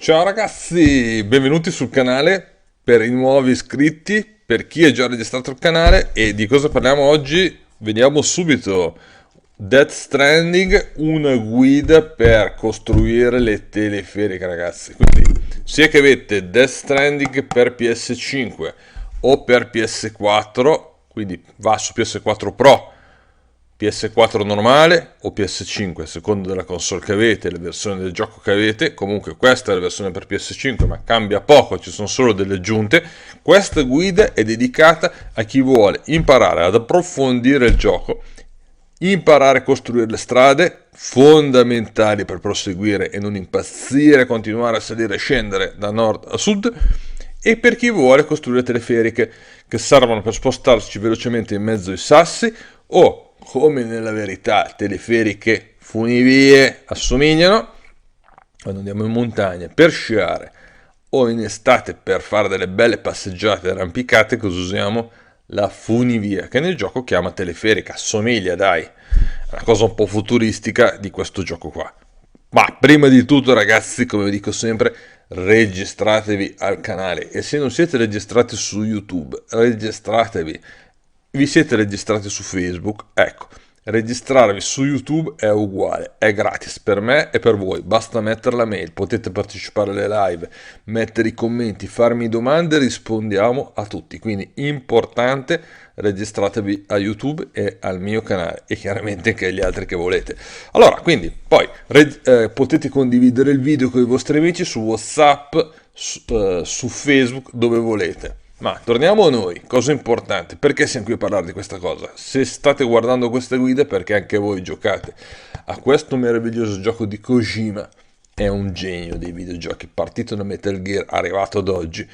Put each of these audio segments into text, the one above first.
Ciao ragazzi, benvenuti sul canale per i nuovi iscritti, per chi è già registrato il canale. E di cosa parliamo oggi? Vediamo subito. Death Stranding, una guida per costruire le teleferiche, ragazzi. Quindi sia che avete Death Stranding per PS5 o per PS4, quindi va su PS4 Pro, PS4 normale o PS5, a seconda della console che avete, le versioni del gioco che avete. Comunque questa è la versione per PS5, ma cambia poco, ci sono solo delle aggiunte. Questa guida è dedicata a chi vuole imparare ad approfondire il gioco, imparare a costruire le strade fondamentali per proseguire e non impazzire, continuare a salire e scendere da nord a sud, e per chi vuole costruire teleferiche che servono per spostarci velocemente in mezzo ai sassi, o come nella verità teleferiche funivie assomigliano quando andiamo in montagna per sciare o in estate per fare delle belle passeggiate arrampicate, cosa usiamo? La funivia, che nel gioco chiama teleferica. Assomiglia, dai, è una cosa un po' futuristica di questo gioco qua. Ma prima di tutto, ragazzi, come vi dico sempre, registratevi al canale, e se non siete registrati su YouTube, registratevi. Vi siete registrati su Facebook? Ecco, registrarvi su YouTube è uguale, è gratis per me e per voi. Basta mettere la mail, potete partecipare alle live, mettere i commenti, farmi domande, rispondiamo a tutti. Quindi importante, registratevi a YouTube e al mio canale, e chiaramente anche agli altri che volete. Allora, quindi poi potete condividere il video con i vostri amici su WhatsApp, su Facebook, dove volete. Ma torniamo a noi, cosa importante, perché siamo qui a parlare di questa cosa? Se state guardando queste guide perché anche voi giocate a questo meraviglioso gioco di Kojima. È un genio dei videogiochi, partito da Metal Gear, arrivato ad oggi.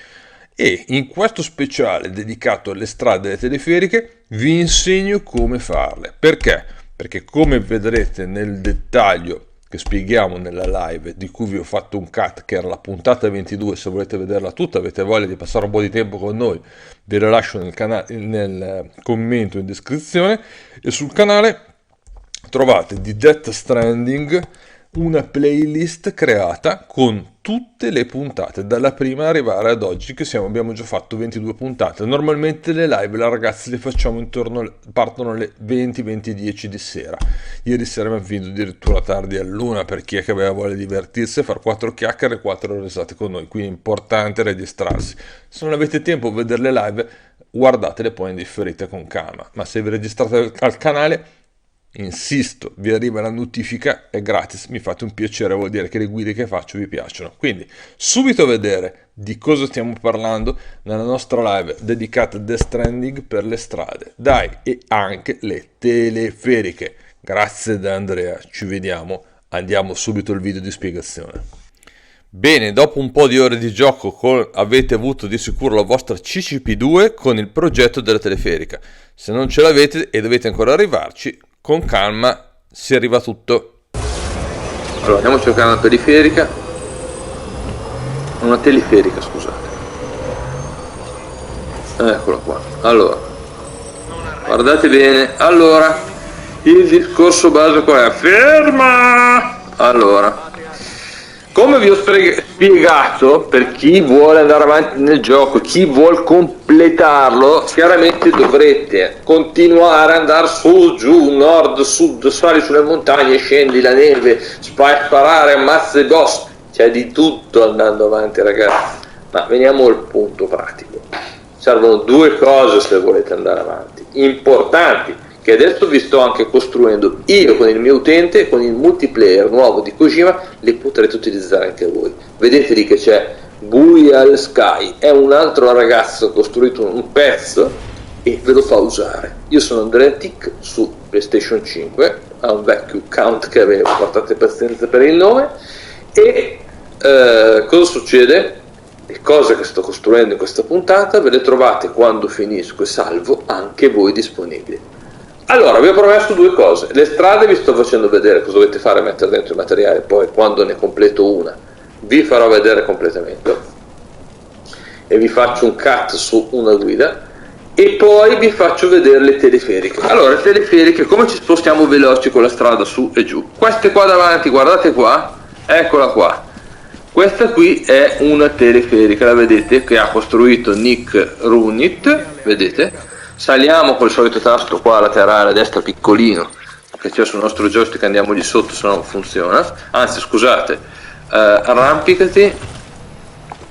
E in questo speciale dedicato alle strade e alle teleferiche vi insegno come farle. Perché? Perché come vedrete nel dettaglio che spieghiamo nella live, di cui vi ho fatto un cut, che era la puntata 22, se volete vederla tutta, avete voglia di passare un po' di tempo con noi, ve la lascio nel commento in descrizione. E sul canale trovate di Death Stranding una playlist creata con tutte le puntate, dalla prima arrivare ad oggi, che abbiamo già fatto 22 puntate. Normalmente le live, la ragazzi, le facciamo partono alle 20-20-10 di sera. Ieri sera abbiamo finito addirittura tardi all'1, per chi è che aveva voglia di divertirsi e fare 4 chiacchiere e 4 risate con noi. Quindi è importante registrarsi. Se non avete tempo a vedere le live, guardatele poi in differita con calma. Ma se vi registrate al canale, insisto, vi arriva la notifica, è gratis, mi fate un piacere, vuol dire che le guide che faccio vi piacciono. Quindi subito a vedere di cosa stiamo parlando nella nostra live dedicata a Death Stranding per le strade, dai, e anche le teleferiche. Grazie da Andrea, ci vediamo, andiamo subito al video di spiegazione. Bene, dopo un po' di ore di gioco avete avuto di sicuro la vostra CCP2 con il progetto della teleferica. Se non ce l'avete e dovete ancora arrivarci, con calma si arriva a tutto. Allora, andiamo a cercare una teleferica, scusate. Eccola qua. Allora, guardate bene. Allora, il discorso base qual è? Ferma! Allora, come vi ho spiegato, per chi vuole andare avanti nel gioco, chi vuole completarlo, chiaramente dovrete continuare ad andare su, giù, nord, sud, sali sulle montagne, scendi la neve, sparare, ammazza i boss, c'è di tutto andando avanti, ragazzi. Ma veniamo al punto pratico. Servono due cose se volete andare avanti, importanti, che adesso vi sto anche costruendo io con il mio utente, con il multiplayer nuovo di Kojima, le potrete utilizzare anche voi. Vedete lì che c'è Buial Sky, è un altro ragazzo che ha costruito un pezzo e ve lo fa usare. Io sono Andreatic su PlayStation 5, ha un vecchio account che avevo, portate pazienza per il nome. E cosa succede? Le cose che sto costruendo in questa puntata ve le trovate quando finisco e salvo anche voi disponibili. Allora, vi ho promesso due cose. Le strade vi sto facendo vedere cosa dovete fare, mettere dentro il materiale, poi quando ne completo una vi farò vedere completamente e vi faccio un cut su una guida, e poi vi faccio vedere le teleferiche. Allora, le teleferiche, come ci spostiamo veloci con la strada su e giù. Queste qua davanti, guardate qua, eccola qua. Questa qui è una teleferica, la vedete, che ha costruito Nick Runit, vedete? Saliamo col solito tasto qua laterale a destra piccolino, che c'è sul nostro joystick, andiamo di sotto, se no non funziona. Anzi, scusate, arrampicati,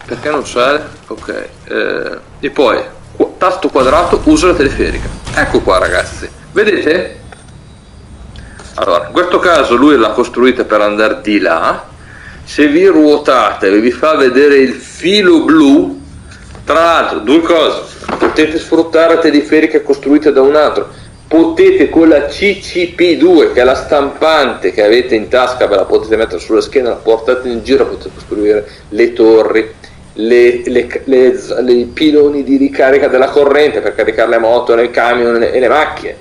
perché non sale? Ok, e poi tasto quadrato, usa la teleferica. Ecco qua ragazzi, vedete? Allora, in questo caso lui l'ha costruita per andare di là. Se vi ruotate e vi fa vedere il filo blu, tra l'altro due cose: potete sfruttare teleferiche costruite da un altro, potete con la CCP2, che è la stampante che avete in tasca, ve la potete mettere sulla schiena, la portate in giro, potete costruire le torri, i piloni di ricarica della corrente per caricare le moto, le camion e le macchine.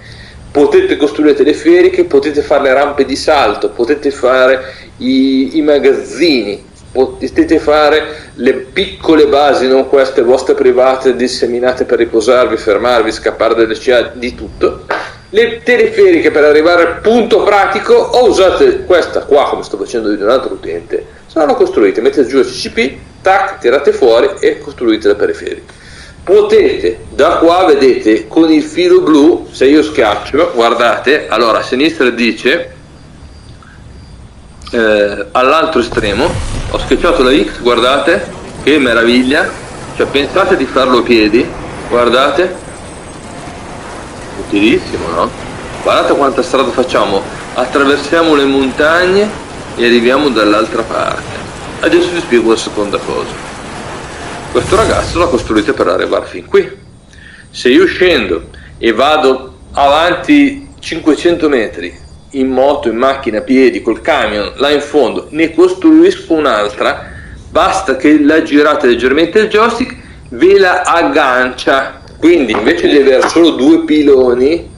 Potete costruire teleferiche, potete fare le rampe di salto, potete fare i magazzini, potete fare le piccole basi, non queste vostre private disseminate per riposarvi, fermarvi, scappare dalle città, di tutto. Le teleferiche per arrivare al punto pratico, o usate questa qua come sto facendo io di un altro utente, se no lo costruite, mettete giù il CCP, tac, tirate fuori e costruite la periferica. Potete, da qua vedete con il filo blu, se io schiaccio, guardate, allora a sinistra dice all'altro estremo, ho schiacciato la X, guardate che meraviglia, cioè pensate di farlo a piedi, guardate, utilissimo, no? Guardate quanta strada facciamo, attraversiamo le montagne e arriviamo dall'altra parte. Adesso vi spiego la seconda cosa. Questo ragazzo l'ha costruita per arrivare fin qui. Se io scendo e vado avanti 500 metri in moto, in macchina, a piedi, col camion, là in fondo, ne costruisco un'altra, basta che la girate leggermente il joystick, ve la aggancia. Quindi invece di avere solo due piloni,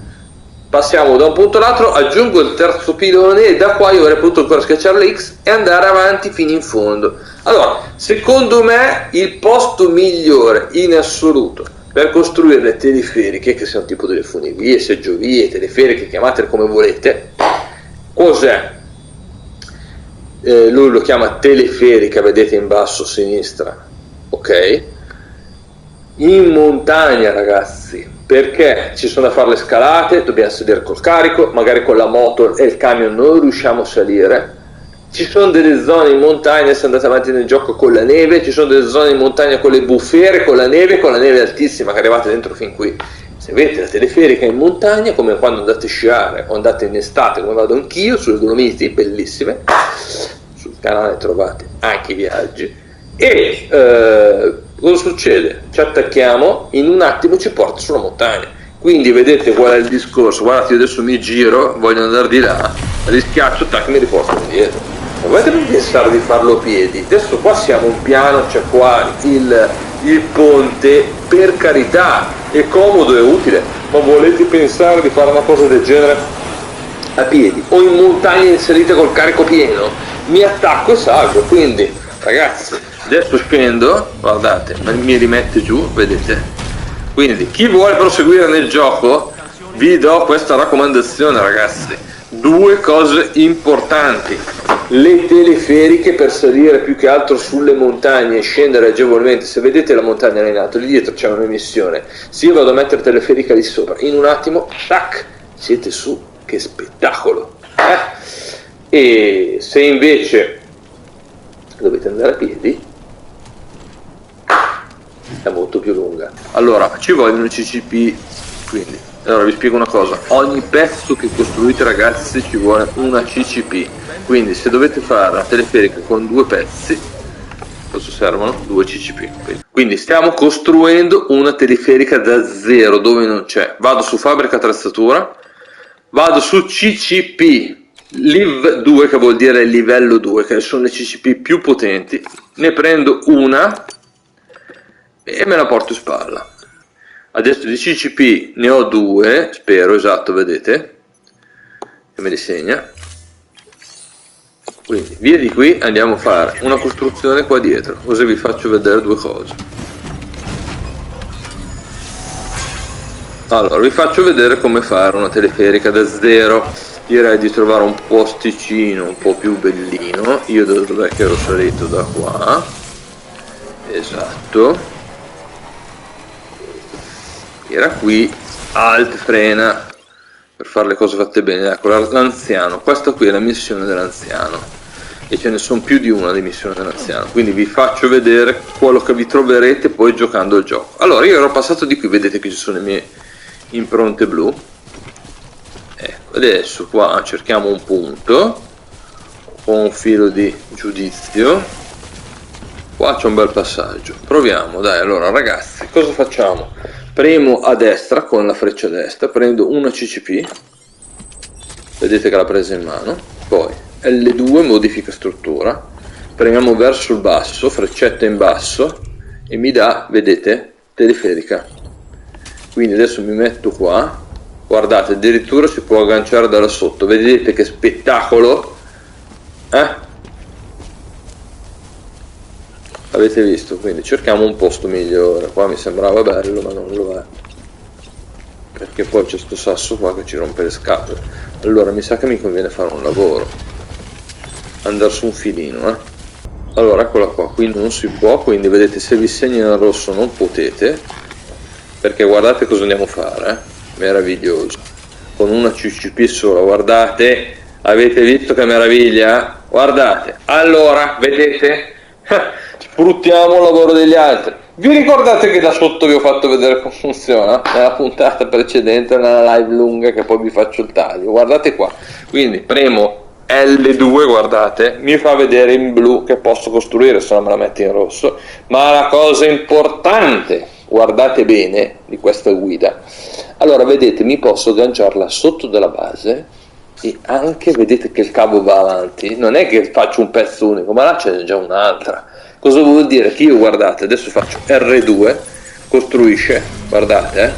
passiamo da un punto all'altro, aggiungo il terzo pilone e da qua io avrei potuto ancora schiacciare la X e andare avanti fino in fondo. Allora, secondo me il posto migliore in assoluto per costruire le teleferiche, che sono tipo delle funivie, seggiovie, teleferiche, chiamatele come volete, cos'è? Lui lo chiama teleferica, vedete in basso a sinistra, ok? In montagna ragazzi, perché ci sono da fare le scalate, dobbiamo sedere col carico, magari con la moto e il camion non riusciamo a salire. Ci sono delle zone in montagna, se andate avanti nel gioco, con la neve, ci sono delle zone in montagna con le bufere, con la neve altissima che arrivate dentro fin qui. Se avete la teleferica in montagna, come quando andate a sciare o andate in estate, come vado anch'io, sulle Dolomiti, bellissime, sul canale trovate anche i viaggi, e cosa succede? Ci attacchiamo, in un attimo ci porta sulla montagna. Quindi vedete qual è il discorso, guardate, io adesso mi giro, voglio andare di là, rischiaccio, tac, mi riporto indietro. Non volete pensare di farlo a piedi? Adesso qua siamo un piano, c'è qua il ponte, per carità, è comodo e utile, ma volete pensare di fare una cosa del genere a piedi o in montagna inserite col carico pieno? Mi attacco e salgo. Quindi ragazzi, adesso scendo, guardate, mi rimette giù, vedete? Quindi chi vuole proseguire nel gioco, vi do questa raccomandazione ragazzi: due cose importanti: le teleferiche per salire più che altro sulle montagne e scendere agevolmente. Se vedete la montagna là in alto, lì dietro c'è un'emissione, se io vado a mettere teleferica lì sopra, in un attimo, tac, siete su, che spettacolo, E se invece dovete andare a piedi, è molto più lunga. Allora, ci vogliono CCP, quindi allora vi spiego una cosa: ogni pezzo che costruite ragazzi ci vuole una CCP. Quindi se dovete fare la teleferica con due pezzi, cosa servono? Due CCP. Quindi stiamo costruendo una teleferica da zero, dove non c'è. Vado su fabbrica attrezzatura, vado su CCP Liv 2, che vuol dire livello 2, che sono le CCP più potenti, ne prendo una e me la porto in spalla. Adesso di CCP ne ho due, spero, esatto, vedete che me li segna. Quindi via di qui andiamo a fare una costruzione qua dietro, così vi faccio vedere due cose. Allora vi faccio vedere come fare una teleferica da zero. direi di trovare un posticino un po' più bellino. Io dov'è che ero salito? Da qua, esatto, era qui. Alt, frena, per fare le cose fatte bene. Ecco l'anziano, questa qui è la missione dell'anziano e ce ne sono più di una di missione dell'anziano, quindi vi faccio vedere quello che vi troverete poi giocando il gioco. Allora, io ero passato di qui, vedete che ci sono le mie impronte blu. Ecco, adesso qua cerchiamo un punto con un filo di giudizio. Qua c'è un bel passaggio, proviamo, dai. Allora ragazzi, cosa facciamo? Premo a destra con la freccia destra, prendo una CCP, vedete che l'ha presa in mano, poi L2 modifica struttura, premiamo verso il basso, freccetta in basso e mi dà, vedete, teleferica. Quindi adesso mi metto qua, guardate, addirittura si può agganciare da là sotto, vedete che spettacolo, avete visto? Quindi cerchiamo un posto migliore. Qua mi sembrava bello ma non lo è, perché poi c'è sto sasso qua che ci rompe le scatole. Allora mi sa che mi conviene fare un lavoro, andare su un filino, Allora eccola qua, qui non si può, quindi vedete, se vi segna in rosso non potete, perché guardate cosa andiamo a fare, meraviglioso, con una CCP sola, guardate, avete visto che meraviglia? Guardate, allora, vedete? Sfruttiamo il lavoro degli altri. Vi ricordate che da sotto vi ho fatto vedere come funziona? Nella puntata precedente, nella live lunga, che poi vi faccio il taglio. Guardate qua. Quindi premo L2, guardate, mi fa vedere in blu che posso costruire, se no me la metti in rosso. Ma la cosa importante, guardate bene, di questa guida. Allora, vedete, mi posso agganciarla sotto della base e anche, vedete che il cavo va avanti. Non è che faccio un pezzo unico, ma là c'è già un'altra. Cosa vuol dire? Che io, guardate, adesso faccio R2, costruisce, guardate,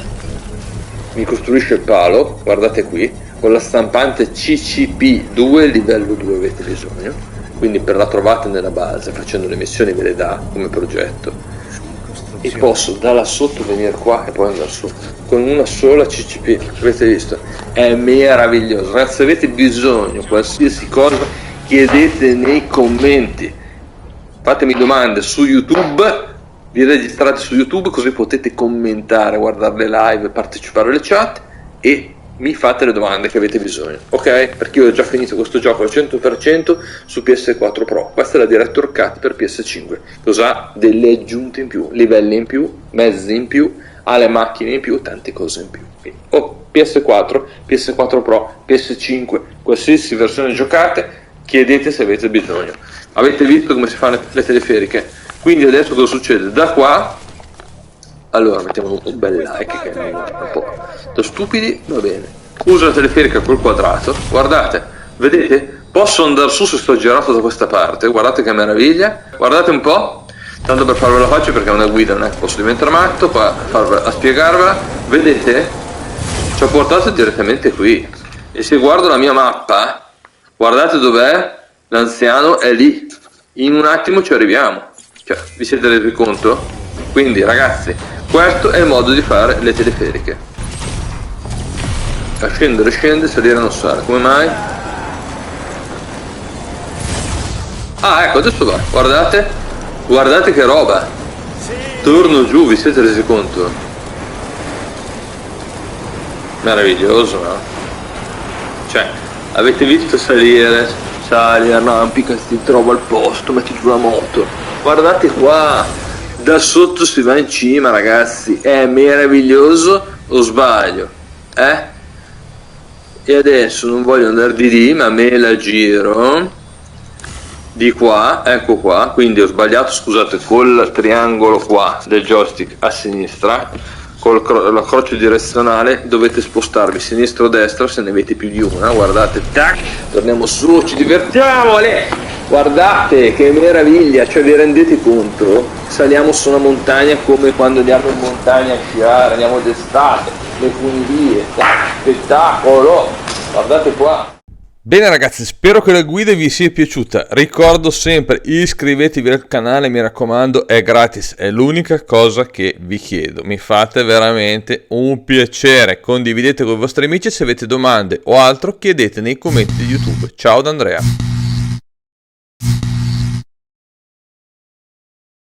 mi costruisce il palo, guardate qui, con la stampante CCP2 livello 2 avete bisogno, quindi per la trovate nella base, facendo le missioni ve le dà come progetto, e posso da là sotto venire qua e poi andare su, con una sola CCP, avete visto? È meraviglioso, ragazzi. Se avete bisogno qualsiasi cosa chiedete nei commenti. Fatemi domande su YouTube, vi registrate su YouTube così potete commentare, guardare le live, partecipare alle chat e mi fate le domande che avete bisogno, ok? Perché io ho già finito questo gioco al 100% su PS4 Pro, questa è la Director Cut per PS5, cosa? Delle aggiunte in più, livelli in più, mezzi in più, alle macchine in più, tante cose in più. Quindi, PS4, PS4 Pro, PS5, qualsiasi versione giocate, chiedete se avete bisogno. Avete visto come si fanno le teleferiche? Quindi adesso cosa succede? Da qua, allora mettiamo un bel like che è un po' da stupidi, va bene. Uso la teleferica col quadrato, guardate, vedete? Posso andare su se sto girato da questa parte, guardate che meraviglia, guardate un po', tanto per farvela faccio perché è una guida, non è che posso diventare matto, qua a spiegarvela, vedete? Ci ho portato direttamente qui, e se guardo la mia mappa, guardate dov'è? L'anziano è lì, in un attimo ci arriviamo, cioè vi siete resi conto? Quindi ragazzi, questo è il modo di fare le teleferiche, a scendere scende, salire non sale. Come mai? Ah, ecco, adesso va, guardate, guardate che roba, torno giù, vi siete resi conto? Meraviglioso, no? Cioè, avete visto salire, sali, arrampica, ti trova al posto, metti giù la moto, guardate qua, da sotto si va in cima, ragazzi, è meraviglioso, o sbaglio? E adesso non voglio andare di lì, ma me la giro di qua, ecco qua, quindi ho sbagliato, scusate, col triangolo qua del joystick a sinistra, con la croce direzionale dovete spostarvi sinistra o destra se ne avete più di una, guardate, tac, torniamo su, ci divertiamo, guardate che meraviglia, cioè vi rendete conto? Saliamo su una montagna come quando andiamo in montagna a sciare, andiamo d'estate, le funivie, tac, spettacolo, guardate qua. Bene ragazzi, spero che la guida vi sia piaciuta. Ricordo sempre, iscrivetevi al canale, mi raccomando, è gratis, è l'unica cosa che vi chiedo. Mi fate veramente un piacere. Condividete con i vostri amici, se avete domande o altro chiedete nei commenti di YouTube. Ciao da Andrea.